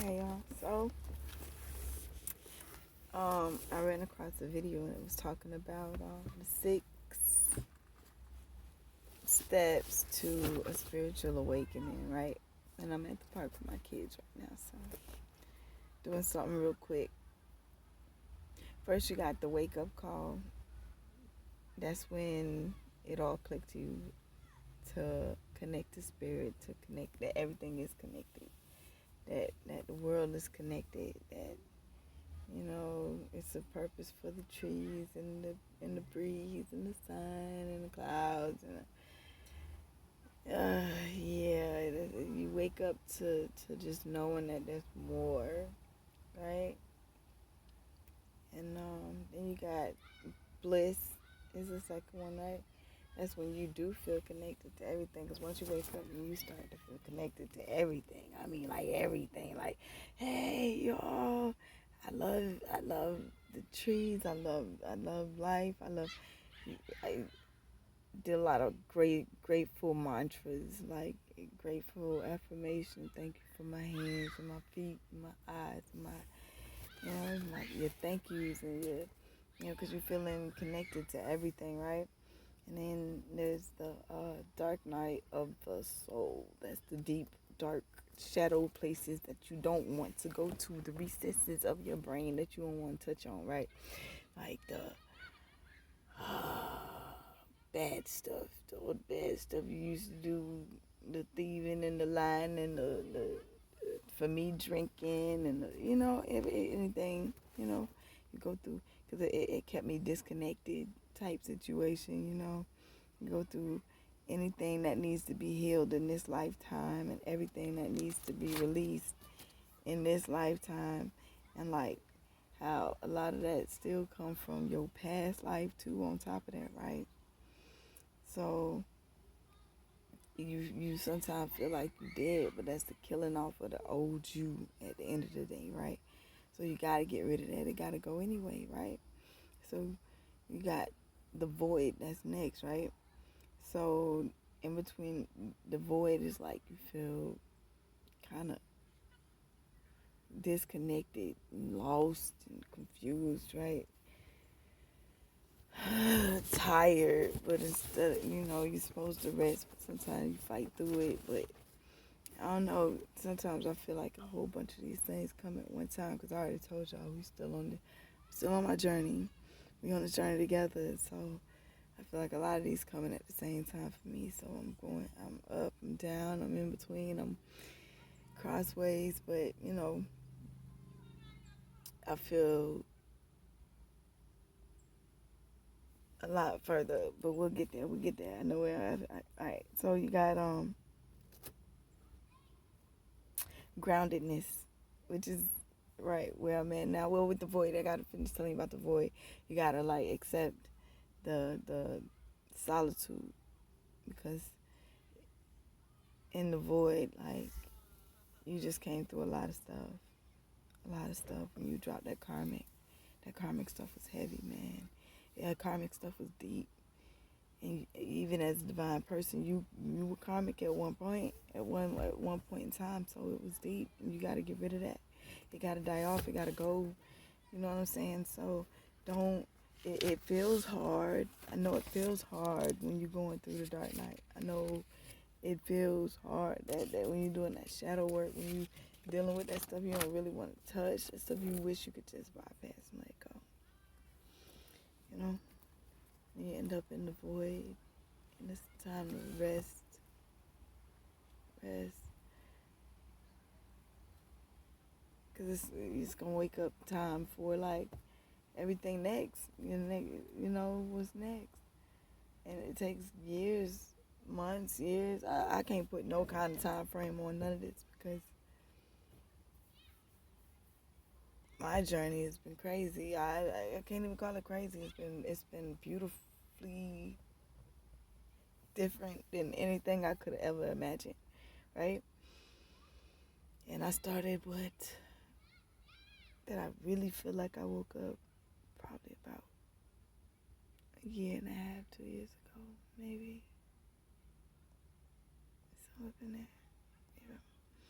Hey y'all. I ran across a video and it was talking about the 6 steps to a spiritual awakening, right? And I'm at the park with my kids right now, so doing something real quick. First, you got the wake up call. That's when it all clicked to you to connect to spirit, to connect that everything is connected, that the world is connected, that it's a purpose for the trees and the breeze and the sun and the clouds and you wake up to just knowing that there's more, right? And then you got bliss is the second one, right? That's when you do feel connected to everything. Because once you wake up and you start to feel connected to everything. I mean, like everything. Like, hey, y'all, I love the trees. I love life. I did a lot of grateful mantras, like grateful affirmation. Thank you for my hands and my feet, and my eyes, and your thank yous and because you're feeling connected to everything, right? And then there's the dark night of the soul. That's the deep, dark, shadow places that you don't want to go to, the recesses of your brain that you don't want to touch on, right? Like the bad stuff, the old bad stuff you used to do, the thieving and the lying and the for me drinking and anything, you go through, because it kept me disconnected type situation, You go through anything that needs to be healed in this lifetime and everything that needs to be released in this lifetime, and like how a lot of that still come from your past life too on top of that, right? So you sometimes feel like you dead, but that's the killing off of the old you at the end of the day, right? So you got to get rid of that. It got to go anyway, right? So you got the void that's next, right? So in between the void is like you feel kind of disconnected, lost, and confused, right? Tired, but instead, you're supposed to rest, but sometimes you fight through it. But I don't know. Sometimes I feel like a whole bunch of these things come at one time, because I already told y'all we still on my journey. We on this journey together, so I feel like a lot of these coming at the same time for me. So I'm up, I'm down, I'm in between, I'm crossways, but I feel a lot further, but we'll get there. I know where. All right. So you got groundedness, which is right where I'm at now. Well, with the void, I gotta finish telling you about the void. You gotta like accept the solitude, because in the void, like, you just came through a lot of stuff. When you drop that karmic stuff was heavy, man. Yeah, karmic stuff was deep. And even as a divine person, you were karmic at one point in time, so it was deep, and you got to get rid of that. It got to die off. It got to go. You know what I'm saying? So don't. It feels hard. I know it feels hard when you're going through the dark night. I know it feels hard that when you're doing that shadow work, when you dealing with that stuff you don't really want to touch, that stuff you wish you could just bypass and let go. You end up in the void, and it's time to rest. Because it's going to wake up time for, like, everything next. What's next. And it takes years, months, years. I can't put no kind of time frame on none of this, because my journey has been crazy. I can't even call it crazy. It's been beautifully different than anything I could ever imagine, right? And I started that I really feel like I woke up probably about a year and a half, 2 years ago, maybe. Something like that.